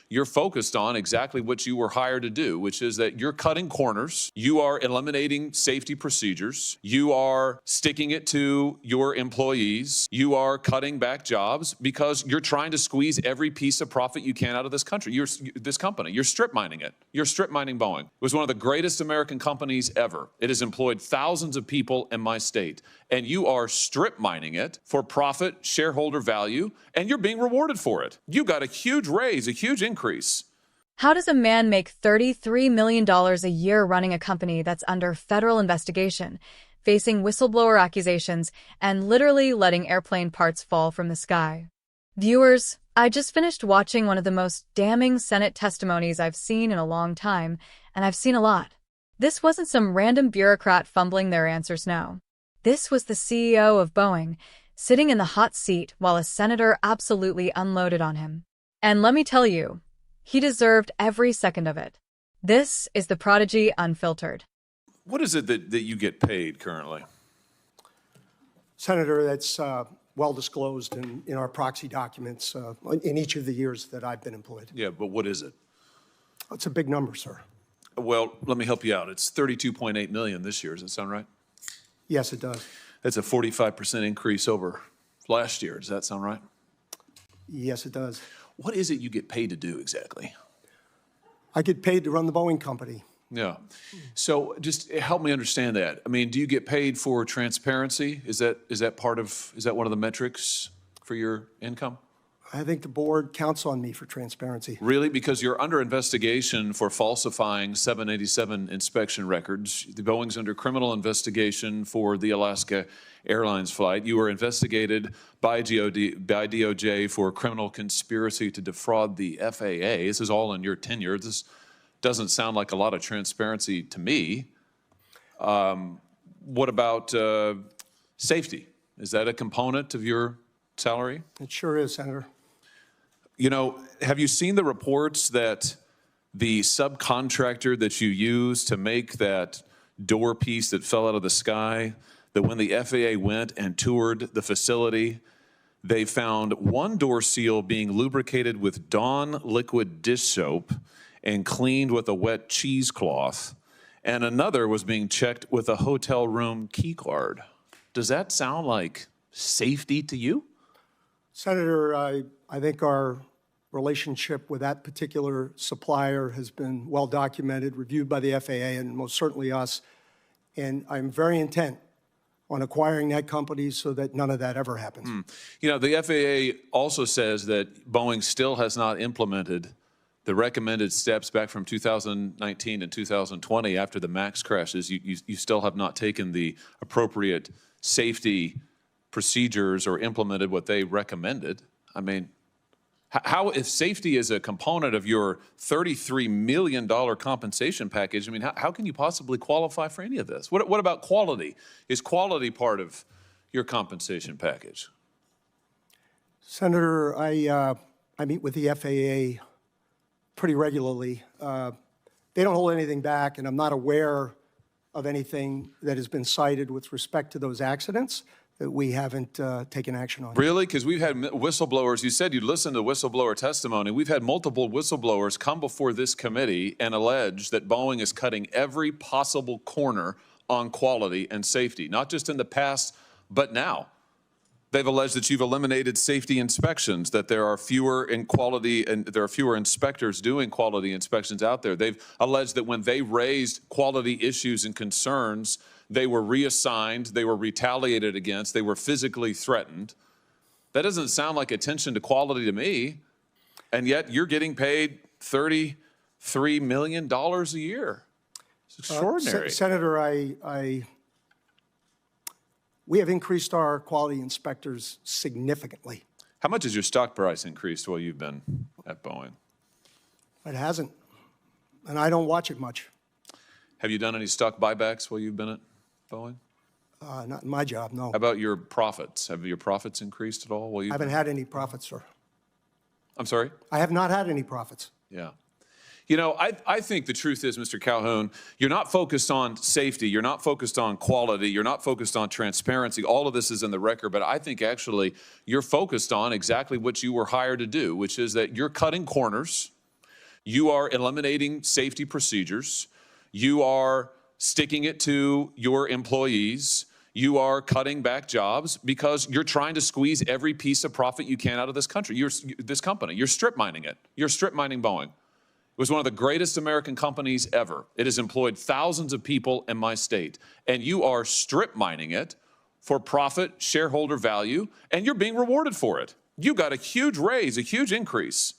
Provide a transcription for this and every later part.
you're focused on exactly what you were hired to do, which is that you're cutting corners, you are eliminating safety procedures, you are sticking it to your employees, you are cutting back jobs because you're trying to squeeze every piece of profit you can out of this country. This company, you're strip mining it. You're strip mining Boeing. It was one of the greatest American companies ever. It has employed thousands of people in my state, and you are strip mining it for profit, shareholder value, and you're being rewarded for it. You got a huge raise, a huge increase. How does a man make $33 million a year running a company that's under federal investigation, facing whistleblower accusations, and literally letting airplane parts fall from the sky? Viewers, I just finished watching one of the most damning Senate testimonies I've seen in a long time, and I've seen a lot. This wasn't some random bureaucrat fumbling their answers, no. This was the CEO of Boeing, sitting in the hot seat while a senator absolutely unloaded on him. And let me tell you, he deserved every second of it. This is the Prodigy Unfiltered. What is it that you get paid currently? Senator, that's well disclosed in our proxy documents in each of the years that I've been employed. Yeah, but what is it? It's a big number, sir. Well, let me help you out. It's $32.8 million this year. Does that sound right? Yes, it does. That's a 45% increase over last year. Does that sound right? Yes, it does. What is it you get paid to do exactly? I get paid to run the Boeing company. Yeah. So just help me understand that. I mean, do you get paid for transparency? Is that one of the metrics for your income? I think the board counts on me for transparency. Really? Because you're under investigation for falsifying 787 inspection records. The Boeing's under criminal investigation for the Alaska Airlines flight. You were investigated by DOJ for criminal conspiracy to defraud the FAA. This is all in your tenure. This doesn't sound like a lot of transparency to me. What about safety? Is that a component of your salary? It sure is, Senator. You know, have you seen the reports that the subcontractor that you used to make that door piece that fell out of the sky, that when the FAA went and toured the facility, they found one door seal being lubricated with Dawn liquid dish soap and cleaned with a wet cheesecloth, and another was being checked with a hotel room key card. Does that sound like safety to you? Senator, I think our relationship with that particular supplier has been well documented, reviewed by the FAA and most certainly us, and I'm very intent on acquiring that company so that none of that ever happens. You know, the FAA also says that Boeing still has not implemented the recommended steps back from 2019 and 2020 after the MAX crashes. You still have not taken the appropriate safety procedures or implemented what they recommended. I mean, how, if safety is a component of your $33 million compensation package, I mean, how can you possibly qualify for any of this? What about quality? Is quality part of your compensation package? Senator, I meet with the FAA pretty regularly. They don't hold anything back, and I'm not aware of anything that has been cited with respect to those accidents that we haven't taken action on. Really? Because we've had whistleblowers. You said you'd listen to whistleblower testimony. We've had multiple whistleblowers come before this committee and allege that Boeing is cutting every possible corner on quality and safety, not just in the past, but now. They've alleged that you've eliminated safety inspections, that there are fewer in quality and there are fewer inspectors doing quality inspections out there. They've alleged that when they raised quality issues and concerns, they were reassigned, they were retaliated against, they were physically threatened. That doesn't sound like attention to quality to me, and yet you're getting paid $33 million a year. It's extraordinary. Senator, we have increased our quality inspectors significantly. How much has your stock price increased while you've been at Boeing? It hasn't, and I don't watch it much. Have you done any stock buybacks while you've been at Boeing? Not in my job, no. How about your profits? Have your profits increased at all while you've I haven't had any profits, sir. I'm sorry? I have not had any profits. Yeah. You know, I think the truth is, Mr. Calhoun, you're not focused on safety, you're not focused on quality, you're not focused on transparency. All of this is in the record, but I think actually you're focused on exactly what you were hired to do, which is that you're cutting corners, You are eliminating safety procedures. You are sticking it to your employees. You are cutting back jobs because you're trying to squeeze every piece of profit you can out of this country, this company. You're strip mining it. You're strip mining Boeing. It was one of the greatest American companies ever. It has employed thousands of people in my state, and you are strip mining it for profit, shareholder value, and you're being rewarded for it. You got a huge raise, a huge increase.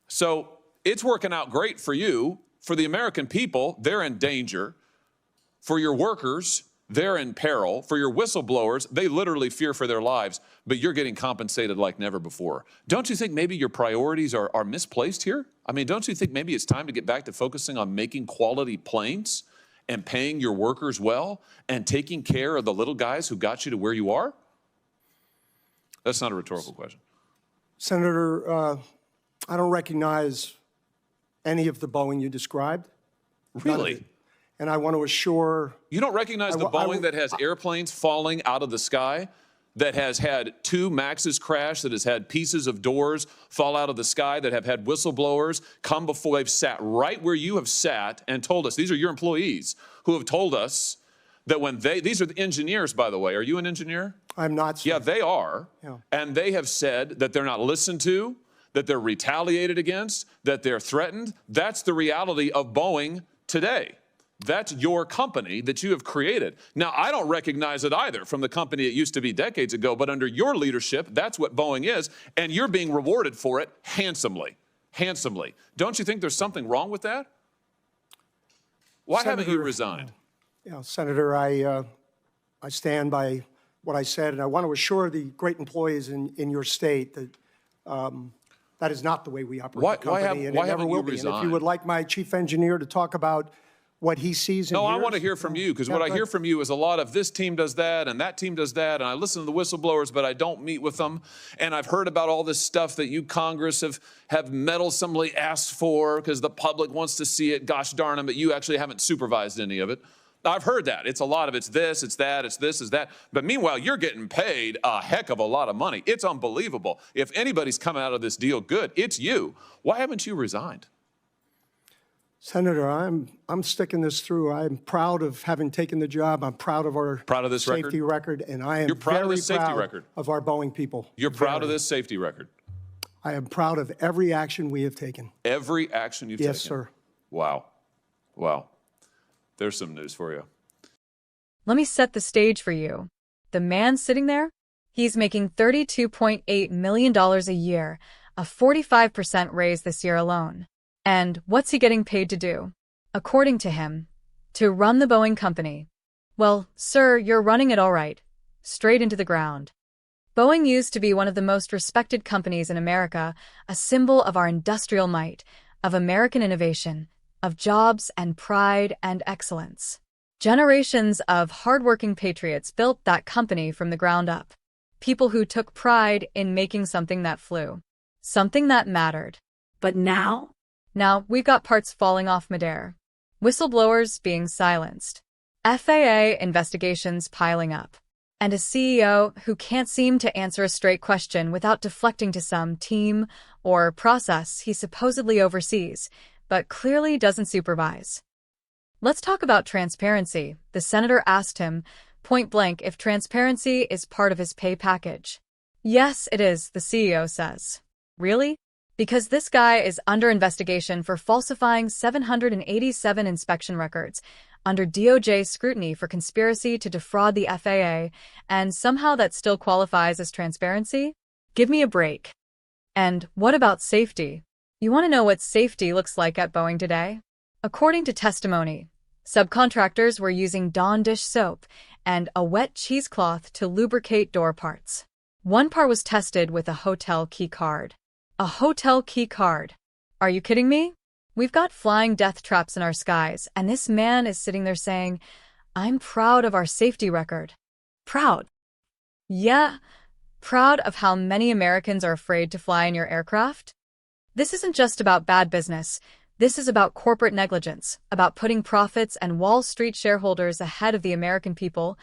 So it's working out great for you. For the American people, they're in danger. For your workers, they're in peril. For your whistleblowers, they literally fear for their lives, but you're getting compensated like never before. Don't you think maybe your priorities are misplaced here? I mean, don't you think maybe it's time to get back to focusing on making quality planes and paying your workers well and taking care of the little guys who got you to where you are? That's not a rhetorical question. Senator, I don't recognize any of the Boeing you described. Really? And I want to assure... You don't recognize the Boeing that has airplanes falling out of the sky, that has had 2 Maxes crash, that has had pieces of doors fall out of the sky, that have had whistleblowers come before? They've sat right where you have sat and told us, these are your employees who have told us that when these are the engineers, by the way. Are you an engineer? I'm not, sir. Yeah, they are. Yeah. And they have said that they're not listened to, that they're retaliated against, that they're threatened. That's the reality of Boeing today. That's your company that you have created. Now, I don't recognize it either from the company it used to be decades ago, but under your leadership, that's what Boeing is, and you're being rewarded for it handsomely, handsomely. Don't you think there's something wrong with that? Why haven't you resigned? Yeah, Senator, I stand by what I said, and I want to assure the great employees in your state that that is not the way we operate the company, and it never will be. And if you would like my chief engineer to talk about what he sees and hears. No, I want to hear from you, because what I hear from you is a lot of this team does that and that team does that, and I listen to the whistleblowers, but I don't meet with them. And I've heard about all this stuff that you Congress have meddlesomely asked for because the public wants to see it. Gosh darn them, but you actually haven't supervised any of it. I've heard that. It's a lot of it's this, it's that, it's this, it's that. But meanwhile, you're getting paid a heck of a lot of money. It's unbelievable. If anybody's coming out of this deal good, it's you. Why haven't you resigned? Senator, I'm sticking this through. I'm proud of having taken the job. I'm proud of our safety record, and I am very proud of our Boeing people. You're proud of this safety record? I am proud of every action we have taken. Every action you've taken? Yes, sir. Wow. Wow. There's some news for you. Let me set the stage for you. The man sitting there? He's making $32.8 million a year, a 45% raise this year alone. And what's he getting paid to do? According to him, to run the Boeing company. Well, sir, you're running it all right. Straight into the ground. Boeing used to be one of the most respected companies in America, a symbol of our industrial might, of American innovation, of jobs and pride and excellence. Generations of hardworking patriots built that company from the ground up. People who took pride in making something that flew. Something that mattered. But now we've got parts falling off midair. Whistleblowers being silenced. FAA investigations piling up. And a CEO who can't seem to answer a straight question without deflecting to some team or process he supposedly oversees, but clearly doesn't supervise. Let's talk about transparency. The senator asked him, point blank, if transparency is part of his pay package. Yes, it is, the CEO says. Really? Because this guy is under investigation for falsifying 787 inspection records, under DOJ scrutiny for conspiracy to defraud the FAA, and somehow that still qualifies as transparency? Give me a break. And what about safety? You want to know what safety looks like at Boeing today? According to testimony, subcontractors were using Dawn dish soap and a wet cheesecloth to lubricate door parts. One part was tested with a hotel key card. A hotel key card. Are you kidding me? We've got flying death traps in our skies, and this man is sitting there saying, I'm proud of our safety record. Proud. Yeah, proud of how many Americans are afraid to fly in your aircraft? This isn't just about bad business. This is about corporate negligence, about putting profits and Wall Street shareholders ahead of the American people,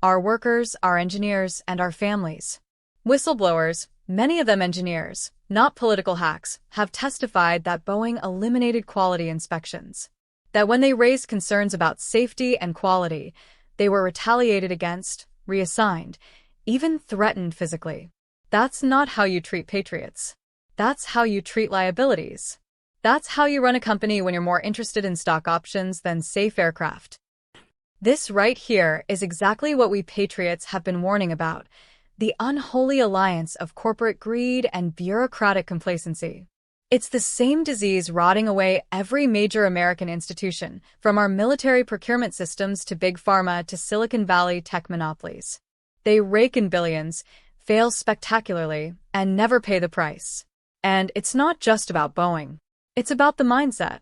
our workers, our engineers, and our families. Whistleblowers, Many of them engineers, not political hacks, have testified that Boeing eliminated quality inspections. That when they raised concerns about safety and quality, they were retaliated against, reassigned, even threatened physically. That's not how you treat patriots. That's how you treat liabilities. That's how you run a company when you're more interested in stock options than safe aircraft. This right here is exactly what we patriots have been warning about: the unholy alliance of corporate greed and bureaucratic complacency. It's the same disease rotting away every major American institution, from our military procurement systems to big pharma to Silicon Valley tech monopolies. They rake in billions, fail spectacularly, and never pay the price. And it's not just about Boeing. It's about the mindset.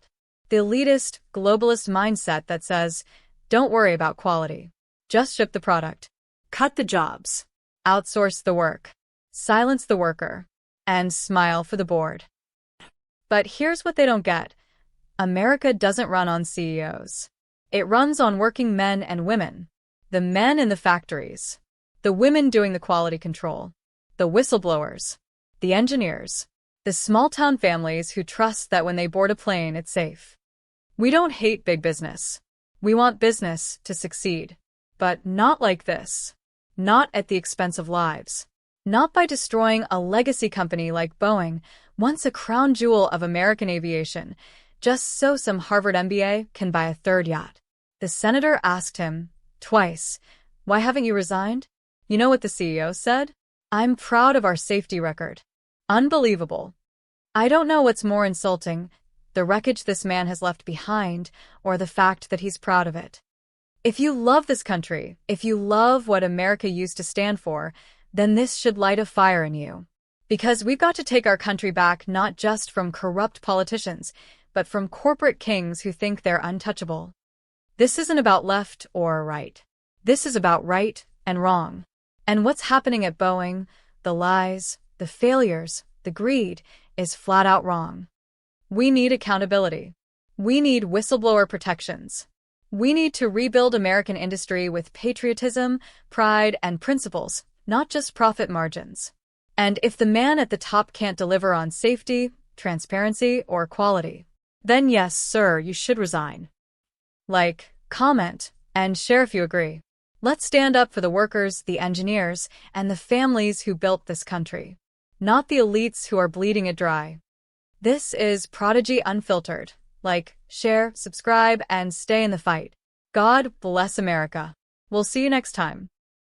The elitist, globalist mindset that says, don't worry about quality. Just ship the product. Cut the jobs. Outsource the work. Silence the worker. And smile for the board. But here's what they don't get. America doesn't run on CEOs. It runs on working men and women. The men in the factories. The women doing the quality control. The whistleblowers. The engineers. The small-town families who trust that when they board a plane, it's safe. We don't hate big business. We want business to succeed. But not like this. Not at the expense of lives. Not by destroying a legacy company like Boeing, once a crown jewel of American aviation, just so some Harvard MBA can buy a third yacht. The senator asked him, twice, why haven't you resigned? You know what the CEO said? I'm proud of our safety record. Unbelievable. I don't know what's more insulting, the wreckage this man has left behind, or the fact that he's proud of it. If you love this country, if you love what America used to stand for, then this should light a fire in you. Because we've got to take our country back not just from corrupt politicians, but from corporate kings who think they're untouchable. This isn't about left or right. This is about right and wrong. And what's happening at Boeing, the lies, the failures, the greed, is flat out wrong. We need accountability. We need whistleblower protections. We need to rebuild American industry with patriotism, pride, and principles, not just profit margins. And if the man at the top can't deliver on safety, transparency, or quality, then yes, sir, you should resign. Like, comment, and share if you agree. Let's stand up for the workers, the engineers, and the families who built this country, not the elites who are bleeding it dry. This is Prodigy Unfiltered. Like, share, subscribe, and stay in the fight. God bless America. We'll see you next time.